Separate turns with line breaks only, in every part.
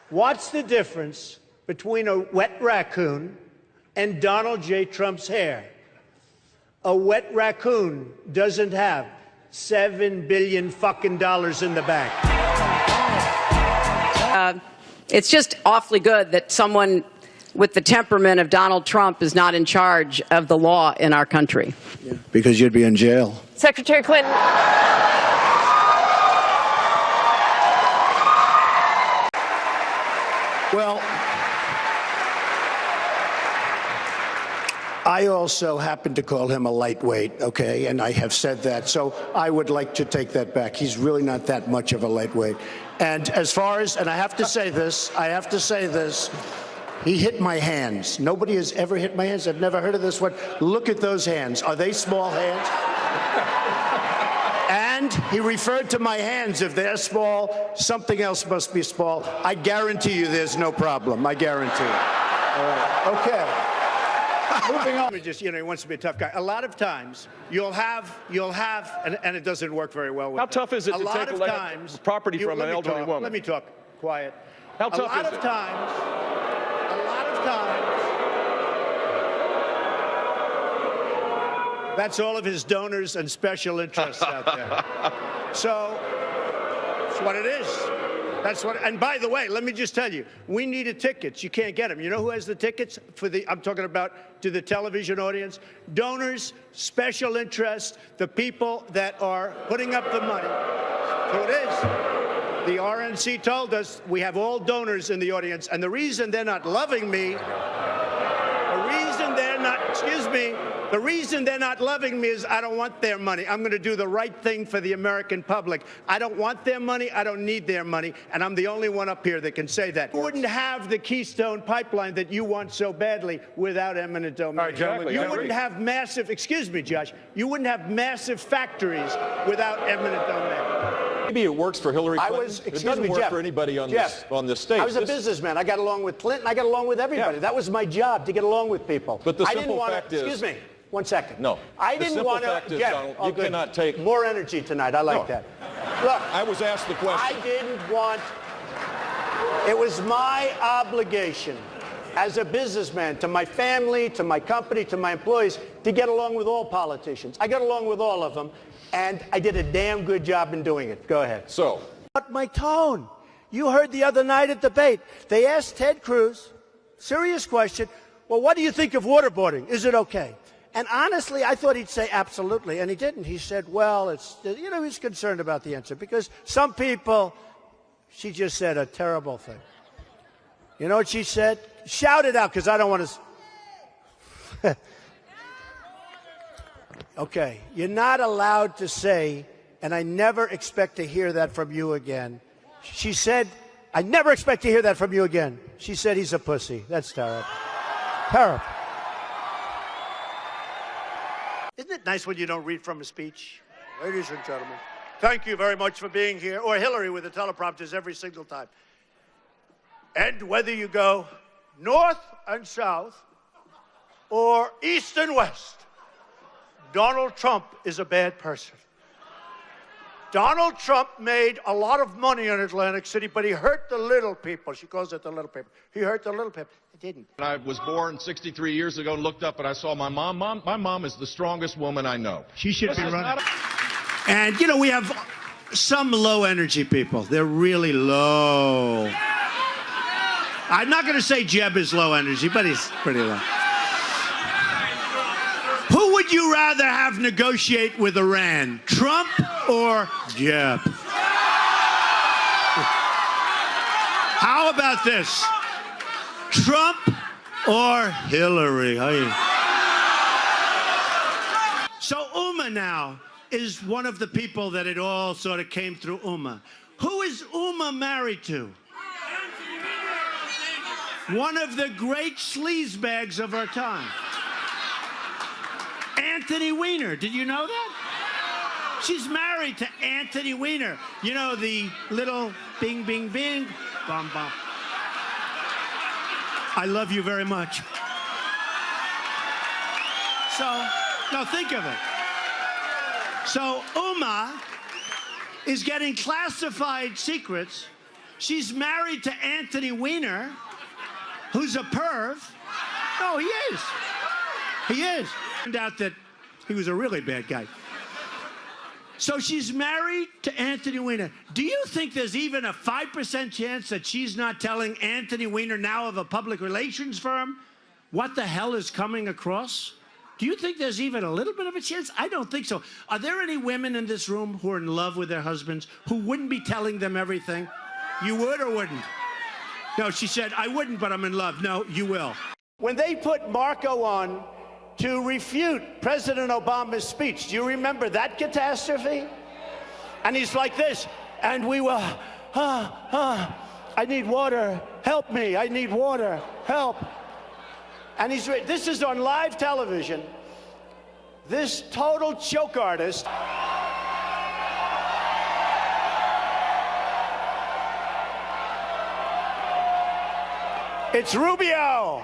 What's the difference between a wet raccoon and Donald J. Trump's hair? A wet raccoon doesn't have $7 billion fucking dollars in the bank.
It's just awfully good that someone with the temperament of Donald Trump is not in charge of the law in our country.
Yeah, because you'd be in jail.
Secretary Clinton.
Well, I also happen to call him a lightweight, okay, and I have said that, so I would like to take that back. He's really not that much of a lightweight. And as far as, and I have to say this, he hit my hands. Nobody has ever hit my hands. I've never heard of this one. Look at those hands. Are they small hands? And he referred to my hands. If they're small, something else must be small. I guarantee you there's no problem. I guarantee it. All right. Okay. Moving on. Just, he wants to be a tough guy. A lot of times, you'll have, and it doesn't work very well with
How tough is it to take property from an elderly woman?
Let me talk. Quiet.
How tough is it?
A lot of times, that's all of his donors and special interests out there. So, that's what it is. That's what, and by the way, let me just tell you, we needed tickets. You can't get them. You know who has the tickets for the, I'm talking about to the television audience? Donors, special interest, the people that are putting up the money. So it is. The RNC told us we have all donors in the audience, and the reason they're not loving me, the reason they're not loving me is I don't want their money. I'm going to do the right thing for the American public. I don't want their money. I don't need their money. And I'm the only one up here that can say that. You wouldn't have the Keystone Pipeline that you want so badly without eminent domain.
All right, exactly.
You wouldn't have massive, excuse me, Josh, you wouldn't have massive factories without eminent domain.
Maybe it works for Hillary Clinton.
It
doesn't work
Jeff,
for anybody on this stage.
I was a businessman. I got along with Clinton. I got along with everybody.
Yeah.
That was my job, to get along with people.
But the simple fact is...
Excuse me. 1 second.
No.
I didn't want to...
Jeff, you cannot take...
More energy tonight. I like that. Look.
I was asked the question.
I didn't want... It was my obligation as a businessman to my family, to my company, to my employees, to get along with all politicians. I got along with all of them, and I did a damn good job in doing it. Go ahead.
So...
But my tone. You heard the other night at debate. They asked Ted Cruz, serious question, well, what do you think of waterboarding? Is it okay? And honestly, I thought he'd say absolutely, and he didn't. He said, well, it's, he's concerned about the answer because some people, she just said a terrible thing. You know what she said? Shout it out because I don't want to. Okay, you're not allowed to say, and I never expect to hear that from you again. She said, I never expect to hear that from you again. She said he's a pussy. That's terrible. Terrible. Isn't it nice when you don't read from a speech? Ladies and gentlemen, thank you very much for being here. Or Hillary with the teleprompters every single time. And whether you go north and south or east and west, Donald Trump is a bad person. Donald Trump made a lot of money in Atlantic City, but he hurt the little people. She calls it the little people. He hurt the little people. He didn't.
I was born 63 years ago and looked up and I saw my mom. My mom is the strongest woman I know.
She should be running. And, we have some low-energy people. They're really low. I'm not going to say Jeb is low energy, but he's pretty low. Who would you rather have negotiate with Iran, Trump or Jeb? How about this? Trump or Hillary? So Uma now is one of the people that it all sort of came through Uma. Who is Uma married to? One of the great sleazebags of our time. Anthony Weiner. Did you know that? She's married to Anthony Weiner. You know, the little bing, bing, bing, bum, bum. I love you very much. So, now think of it. So, Uma is getting classified secrets She's married to Anthony Weiner, who's a perv. No, he is. He is. Turned out that he was a really bad guy. So she's married to Anthony Weiner. Do you think there's even a 5% chance that she's not telling Anthony Weiner, now of a public relations firm, what the hell is coming across? Do you think there's even a little bit of a chance? I don't think so. Are there any women in this room who are in love with their husbands who wouldn't be telling them everything? You would or wouldn't? No, she said, I wouldn't, but I'm in love. No, you will. When they put Marco on to refute President Obama's speech, do you remember that catastrophe? And he's like this, and we were, I need water, help me, I need water, help. And this is on live television. This total joke artist. It's Rubio.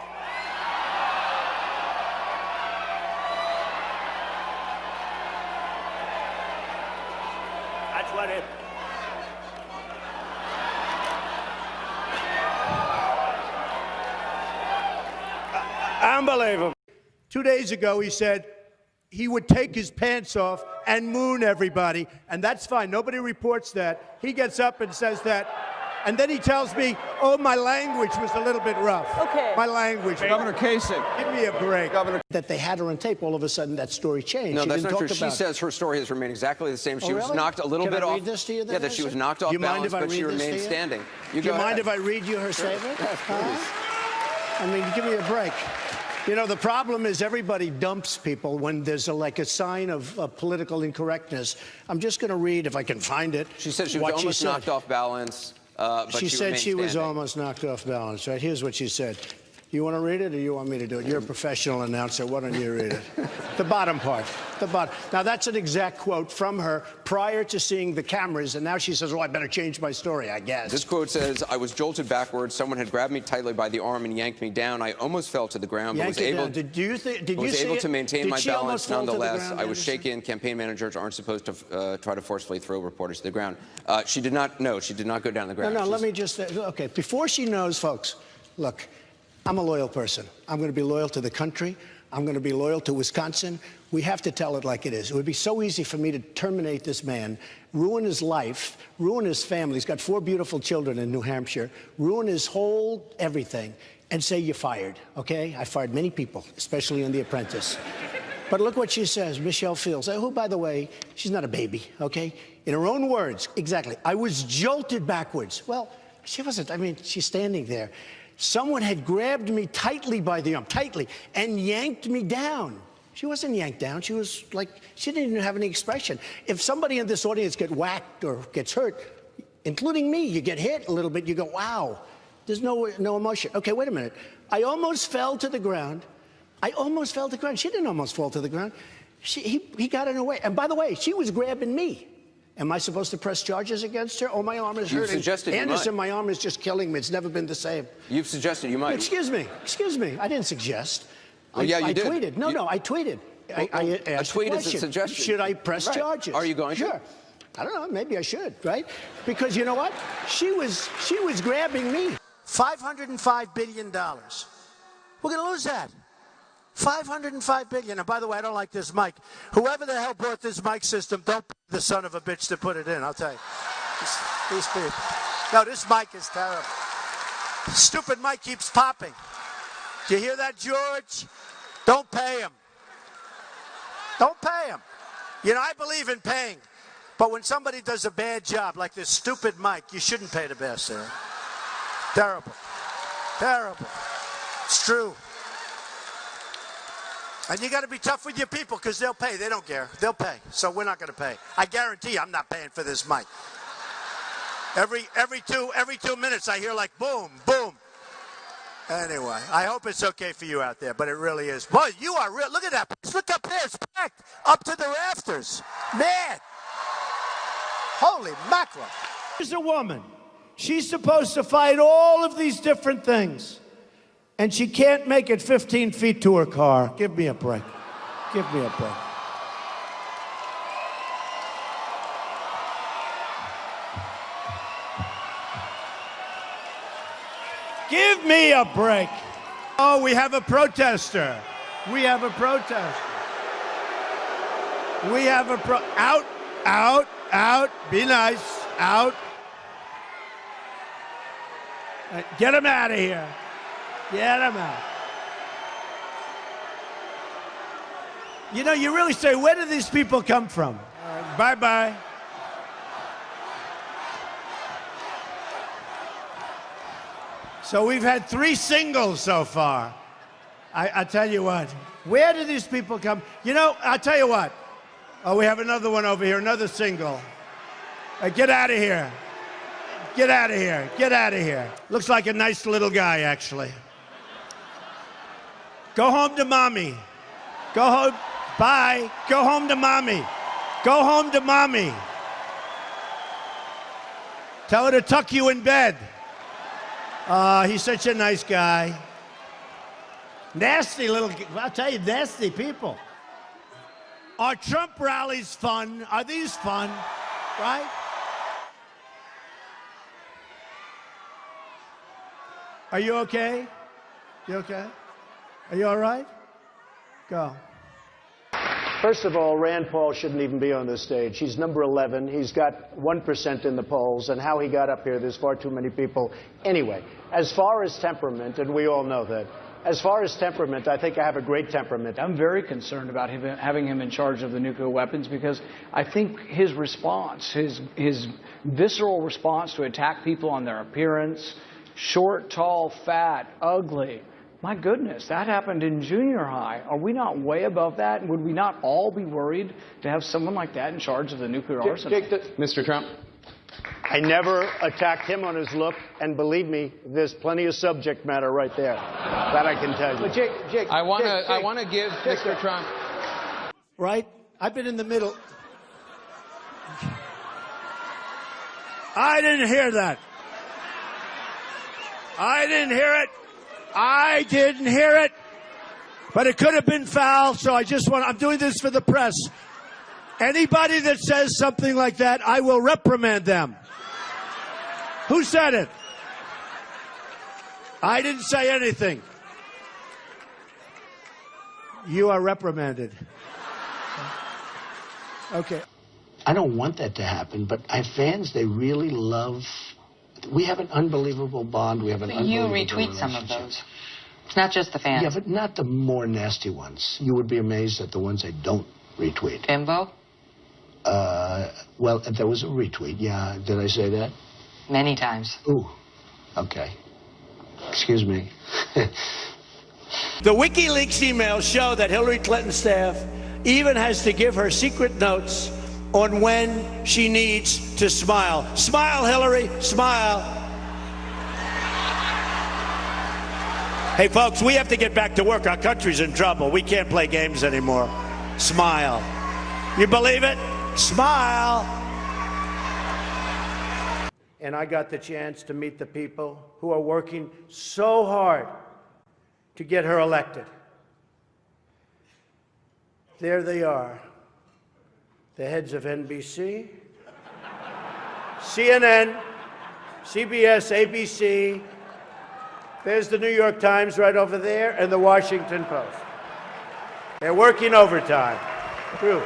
That's what it. Unbelievable. 2 days ago, he said he would take his pants off and moon everybody, and that's fine. Nobody reports that. He gets up and says that, and then he tells me, oh, my language was a little bit rough.
Okay.
My language.
Governor Kasich.
Give me a break.
Governor.
That they had her on tape, all of a sudden that story changed.
No,
She
that's
didn't
not true.
talk
She
about
says her story has remained exactly the same. She
Oh,
was
really?
knocked a little
Can
bit
I
off.
read this to you then,
Yeah, that she
Esther?
was knocked
Do
off
you mind
balance,
if I
but she
read this to
remained
you?
standing.
Do you mind if I read you her statement? I mean, give me a break. You know, the problem is everybody dumps people when there's like a sign of political incorrectness. I'm just going to read, if I can find it.
She said she was
what
almost
said.
knocked off balance, but
She said
remained
she was
standing.
almost knocked off balance. Right? Here's what she said. You want to read it or you want me to do it? You're a professional announcer. Why don't you read it? The bottom part. The bottom. Now, that's an exact quote from her prior to seeing the cameras, and now she says, oh, I better change my story, I guess.
This quote says, I was jolted backwards. Someone had grabbed me tightly by the arm and yanked me down. I almost fell to the ground, but was able to maintain my balance nonetheless. I was shaken. Campaign managers aren't supposed to try to forcefully throw reporters to the ground. She did not go down the ground.
No, let me just say, okay, before she knows, folks, look, I'm a loyal person. I'm going to be loyal to the country. I'm going to be loyal to Wisconsin. We have to tell it like it is. It would be so easy for me to terminate this man, ruin his life, ruin his family. He's got 4 beautiful children in New Hampshire, ruin his whole everything, and say you're fired, okay? I fired many people, especially in The Apprentice. But look what she says, Michelle Fields, who, by the way, she's not a baby, okay? In her own words, exactly, I was jolted backwards. Well, she wasn't. I mean, she's standing there. Someone had grabbed me tightly by the arm, and yanked me down. She wasn't yanked down. She was like, she didn't even have any expression. If somebody in this audience gets whacked or gets hurt, including me, you get hit a little bit, you go, wow, there's no emotion. Okay, wait a minute. I almost fell to the ground. I almost fell to the ground. She didn't almost fall to the ground. He got in her way. And by the way, she was grabbing me. Am I supposed to press charges against her? Oh, my arm is hurting.
You've suggested
Anderson,
you might.
my arm is just killing me. It's never been the same.
You've suggested you might.
Excuse me. I didn't suggest.
Well, yeah, you did.
I tweeted. No, I tweeted. I asked
a tweet
the
is a
question.
suggestion.
Should I press
Right.
charges?
Are you going to?
Sure. I don't know. Maybe I should, right? Because you know what? She was grabbing me. $505 billion. We're going to lose that. $505 billion. And by the way, I don't like this mic. Whoever the hell brought this mic system, don't be the son of a bitch to put it in, I'll tell you. These people. No, this mic is terrible. Stupid mic keeps popping. Do you hear that, George? Don't pay him. Don't pay him. You know, I believe in paying. But when somebody does a bad job, like this stupid mic, you shouldn't pay the best, sir. Terrible. Terrible. It's true. And you got to be tough with your people because they'll pay. They don't care. They'll pay. So we're not going to pay. I guarantee I'm not paying for this mic. Every 2 minutes I hear like boom, boom. Anyway, I hope it's okay for you out there, but it really is. Boy, you are real. Look at that place. Look up there. It's packed up to the rafters. Man. Holy mackerel. She's a woman. She's supposed to fight all of these different things. And she can't make it 15 feet to her car. Give me a break. Give me a break. Give me a break. Oh, we have a protester. We have a protester. We have a out, out, out. Be nice. Out. Get him out of here. Get him out. You know, you really say, where do these people come from? Bye-bye. So we've had 3 singles so far. I tell you what, where do these people come? You know, I'll tell you what. Oh, we have another one over here, another single. Get out of here. Get out of here. Get out of here. Looks like a nice little guy, actually. Go home to mommy. Go home. Bye. Go home to mommy. Go home to mommy. Tell her to tuck you in bed. He's such a nice guy. Nasty little, I'll tell you, nasty people. Are Trump rallies fun? Are these fun? Right? Are you okay? You okay? Are you all right? Go.
First of all, Rand Paul shouldn't even be on this stage. He's number 11. He's got 1% in the polls, and how he got up here, there's far too many people. Anyway, as far as temperament, and we all know that, as far as temperament, I think I have a great temperament.
I'm very concerned about having him in charge of the nuclear weapons because I think his response, his visceral response to attack people on their appearance, short, tall, fat, ugly. My goodness, that happened in junior high. Are we not way above that? And would we not all be worried to have someone like that in charge of the nuclear arsenal?
Mr. Trump.
I never attacked him on his look, and believe me, there's plenty of subject matter right there. That I can tell you.
But Jake, I want to give Mr. Trump.
Right? I've been in the middle. I didn't hear that. I didn't hear it. I didn't hear it. But it could have been foul, so I'm doing this for the press. Anybody that says something like that, I will reprimand them. Who said it? I didn't say anything. You are reprimanded. Okay.
I don't want that to happen, but I have fans, they really love... We have an unbelievable bond. We have an unbelievable relationship.
You retweet some of those. It's not just the fans.
Yeah, but not the more nasty ones. You would be amazed at the ones I don't retweet.
Bimbo?
Well, there was a retweet. Yeah, did I say that?
Many times.
Ooh, okay. Excuse me.
The WikiLeaks emails show that Hillary Clinton's staff even has to give her secret notes on when she needs to smile. Smile, Hillary, smile. Hey, folks, we have to get back to work. Our country's in trouble. We can't play games anymore. Smile. You believe it? Smile. And I got the chance to meet the people who are working so hard to get her elected. There they are. The heads of NBC, CNN, CBS, ABC. There's the New York Times right over there, and the Washington Post. They're working overtime. True.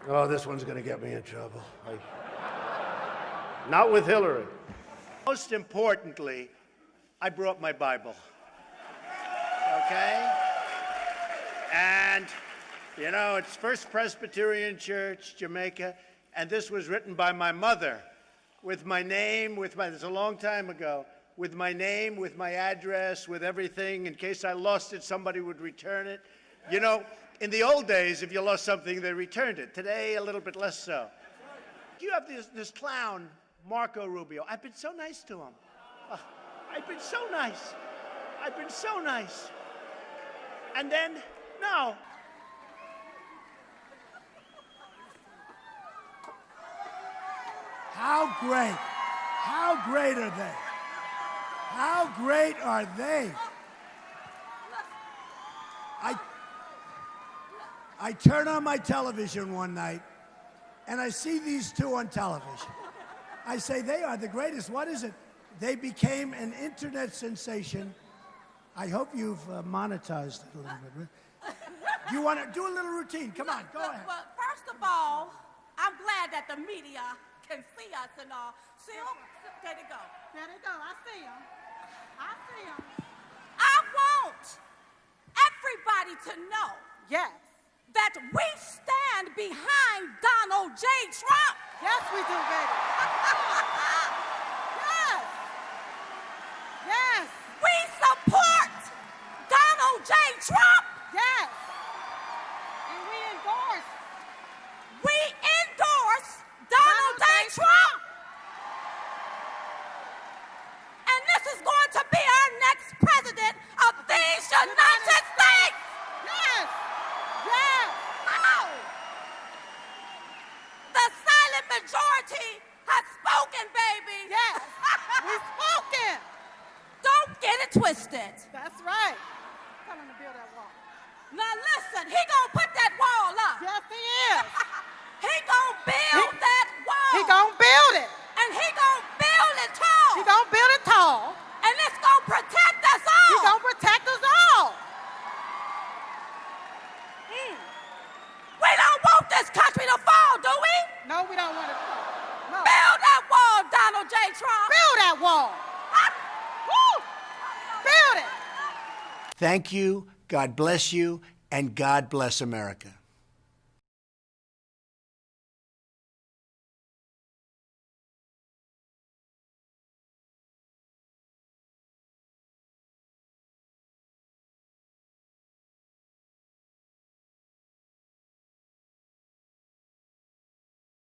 Oh, this one's going to get me in trouble. Not with Hillary. Most importantly, I brought my Bible. Okay? And, you know, it's First Presbyterian Church, Jamaica, and this was written by my mother with my name, it's a long time ago, with my name, with my address, with everything. In case I lost it, somebody would return it. You know, in the old days, if you lost something, they returned it. Today, a little bit less so. You have this clown, Marco Rubio. I've been so nice to him. I've been so nice. I've been so nice. And then, no. How great are they? How great are they? I turn on my television one night,
and I see these two on television. I say, they are the greatest. What is it? They became an internet sensation. I hope you've monetized it a little bit. Do you want to do a little routine? Come on, go ahead.
Well, first of all, I'm glad that the media can see us and all. See them? There they go. There they go. I see them. I see them. I want everybody to know, yes, that we stand behind Donald J. Trump. Yes, we do, baby. Yes. Yes. We support Donald J. Trump. Yes. And we endorse Donald J. Trump. And this is going to be our next president of these United States. Yes. Yes. Oh. The silent majority has spoken, baby. Yes. We've spoken. Don't get it twisted. That's right. Tell him to build that wall. Now listen, he gonna put that wall up. Yes, he is. He gonna build that wall. He gonna build it. And he gonna build it tall. He gonna build it tall. And it's gonna protect us all. He gonna protect us all. We don't want this country to fall, do we? No, we don't want it to fall. No. Build that wall, Donald J. Trump. Build that wall. Woo! Build it.
Thank you, God bless you, and God bless America.